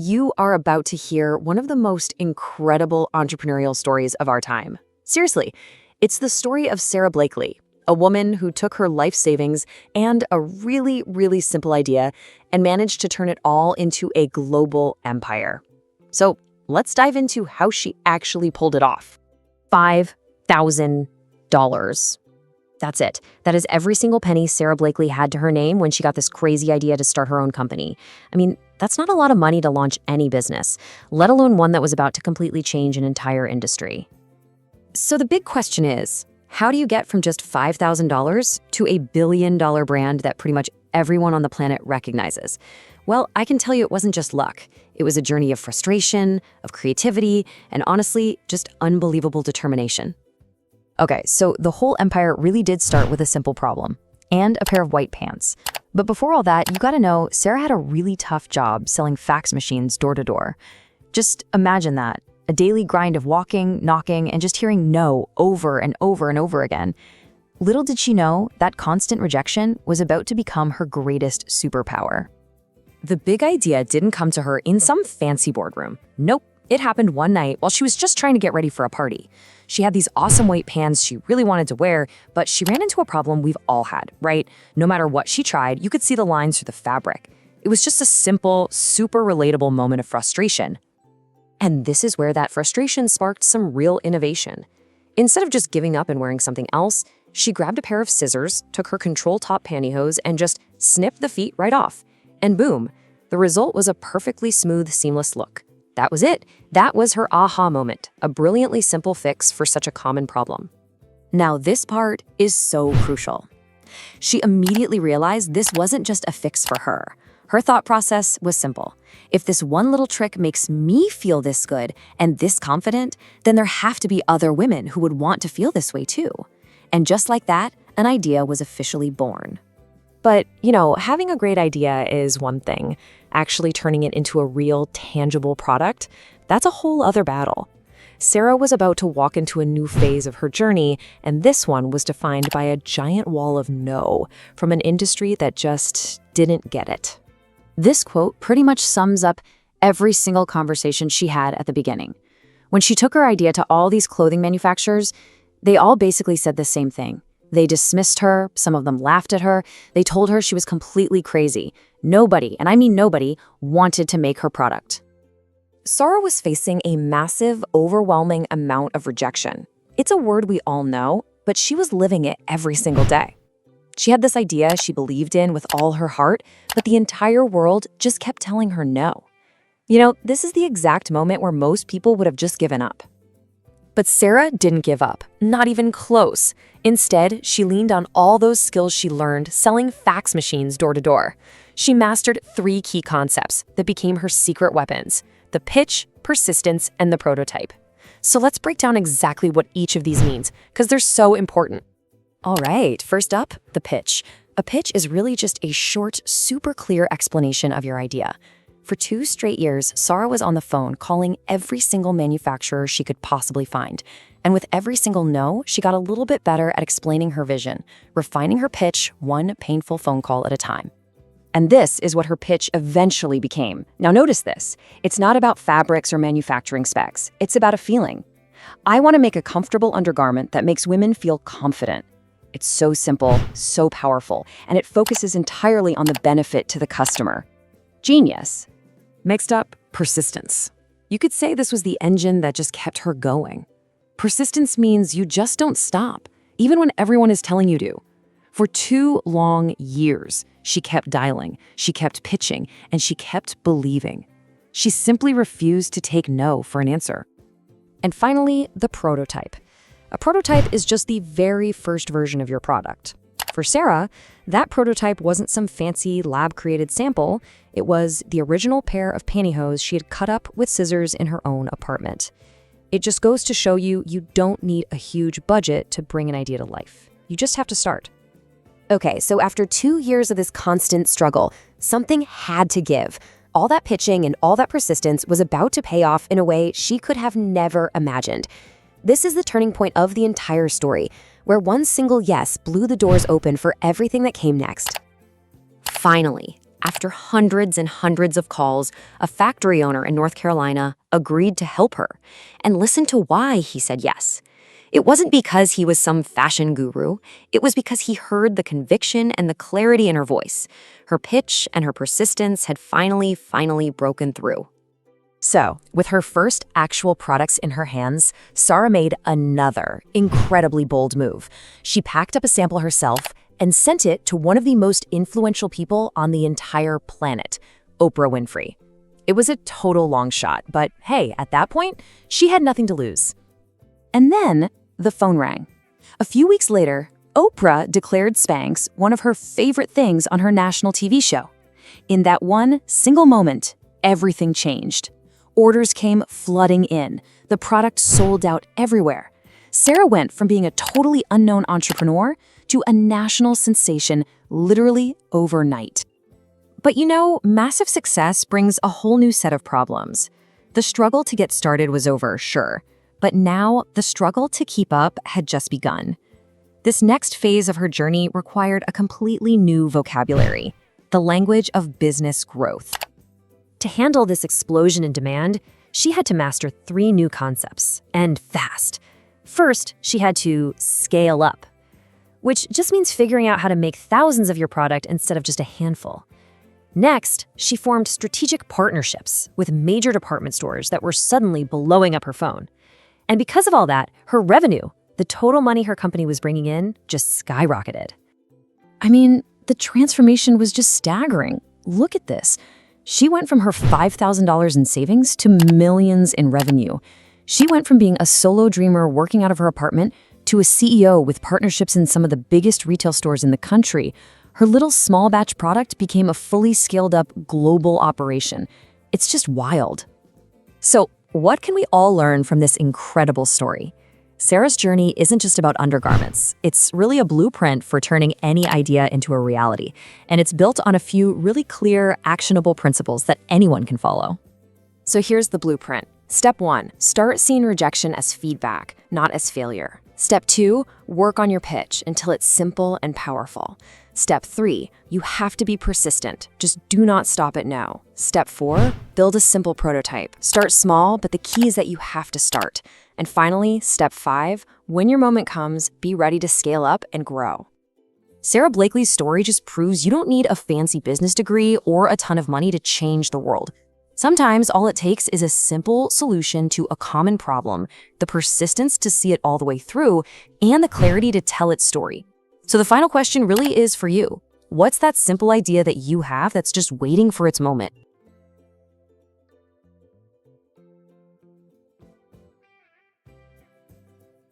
You are about to hear one of the most incredible entrepreneurial stories of our time. Seriously, it's the story of Sara Blakely, a woman who took her life savings and a really, really simple idea and managed to turn it all into a global empire. So let's dive into how she actually pulled it off. $5,000. That's it. That is every single penny Sara Blakely had to her name when she got this crazy idea to start her own company. I mean, that's not a lot of money to launch any business, let alone one that was about to completely change an entire industry. So the big question is, how do you get from just $5,000 to a billion-dollar brand that pretty much everyone on the planet recognizes? Well, I can tell you it wasn't just luck. It was a journey of frustration, of creativity, and honestly, just unbelievable determination. Okay, so the whole empire really did start with a simple problem and a pair of white pants. But before all that, you gotta know, Sara had a really tough job selling fax machines door to door. Just imagine that, a daily grind of walking, knocking, and just hearing no over and over and over again. Little did she know that constant rejection was about to become her greatest superpower. The big idea didn't come to her in some fancy boardroom. Nope. It happened one night while she was just trying to get ready for a party. She had these awesome white pants she really wanted to wear, but she ran into a problem we've all had, right? No matter what she tried, you could see the lines through the fabric. It was just a simple, super relatable moment of frustration. And this is where that frustration sparked some real innovation. Instead of just giving up and wearing something else, she grabbed a pair of scissors, took her control top pantyhose, and just snipped the feet right off. And boom, the result was a perfectly smooth, seamless look. That was it. That was her aha moment, a brilliantly simple fix for such a common problem. Now, this part is so crucial. She immediately realized this wasn't just a fix for her. Her thought process was simple. If this one little trick makes me feel this good and this confident, then there have to be other women who would want to feel this way too. And just like that, an idea was officially born. But, having a great idea is one thing. Actually turning it into a real, tangible product, that's a whole other battle. Sara was about to walk into a new phase of her journey, and this one was defined by a giant wall of no from an industry that just didn't get it. This quote pretty much sums up every single conversation she had at the beginning. When she took her idea to all these clothing manufacturers, they all basically said the same thing. They dismissed her, some of them laughed at her, they told her she was completely crazy. Nobody, and I mean nobody, wanted to make her product. Sara was facing a massive, overwhelming amount of rejection. It's a word we all know, but she was living it every single day. She had this idea she believed in with all her heart, but the entire world just kept telling her no. This is the exact moment where most people would have just given up. But Sara didn't give up, not even close. Instead, she leaned on all those skills she learned selling fax machines door to door. She mastered 3 key concepts that became her secret weapons: the pitch, persistence, and the prototype. So let's break down exactly what each of these means, because they're so important. All right, first up, the pitch. A pitch is really just a short, super clear explanation of your idea. For 2 straight years, Sara was on the phone calling every single manufacturer she could possibly find. And with every single no, she got a little bit better at explaining her vision, refining her pitch one painful phone call at a time. And this is what her pitch eventually became. Now notice this. It's not about fabrics or manufacturing specs. It's about a feeling. I want to make a comfortable undergarment that makes women feel confident. It's so simple, so powerful, and it focuses entirely on the benefit to the customer. Genius. Next up, persistence. You could say this was the engine that just kept her going. Persistence means you just don't stop, even when everyone is telling you to. For 2 long years, she kept dialing, she kept pitching, and she kept believing. She simply refused to take no for an answer. And finally, the prototype. A prototype is just the very first version of your product. For Sara, that prototype wasn't some fancy lab-created sample. It was the original pair of pantyhose she had cut up with scissors in her own apartment. It just goes to show you don't need a huge budget to bring an idea to life. You just have to start. Okay, so after 2 years of this constant struggle, something had to give. All that pitching and all that persistence was about to pay off in a way she could have never imagined. This is the turning point of the entire story, where one single yes blew the doors open for everything that came next. Finally, After hundreds and hundreds of calls, a factory owner in North Carolina agreed to help her. And listen to why he said yes. It wasn't because he was some fashion guru. It was because he heard the conviction and the clarity in her voice. Her pitch and her persistence had finally broken through. So, with her first actual products in her hands, Sara made another incredibly bold move. She packed up a sample herself and sent it to one of the most influential people on the entire planet, Oprah Winfrey. It was a total long shot, but hey, at that point, she had nothing to lose. And then the phone rang. A few weeks later, Oprah declared Spanx one of her favorite things on her national TV show. In that one single moment, everything changed. Orders came flooding in. The product sold out everywhere. Sara went from being a totally unknown entrepreneur to a national sensation literally overnight. But you know, massive success brings a whole new set of problems. The struggle to get started was over, sure, but now the struggle to keep up had just begun. This next phase of her journey required a completely new vocabulary, the language of business growth. To handle this explosion in demand, she had to master 3 new concepts, and fast. First, she had to scale up, which just means figuring out how to make thousands of your product instead of just a handful. Next, she formed strategic partnerships with major department stores that were suddenly blowing up her phone. And because of all that, her revenue, the total money her company was bringing in, just skyrocketed. I mean, the transformation was just staggering. Look at this. She went from her $5,000 in savings to millions in revenue. She went from being a solo dreamer working out of her apartment to a CEO with partnerships in some of the biggest retail stores in the country. Her little small batch product became a fully scaled up global operation. It's just wild. So, what can we all learn from this incredible story? Sara's journey isn't just about undergarments. It's really a blueprint for turning any idea into a reality. And it's built on a few really clear, actionable principles that anyone can follow. So here's the blueprint. Step 1, start seeing rejection as feedback, not as failure. Step 2, work on your pitch until it's simple and powerful. Step 3, you have to be persistent. Just do not stop at no. Step 4, build a simple prototype. Start small, but the key is that you have to start. And finally, step 5, when your moment comes, be ready to scale up and grow. Sara Blakely's story just proves you don't need a fancy business degree or a ton of money to change the world. Sometimes all it takes is a simple solution to a common problem, the persistence to see it all the way through, and the clarity to tell its story. So the final question really is for you. What's that simple idea that you have that's just waiting for its moment?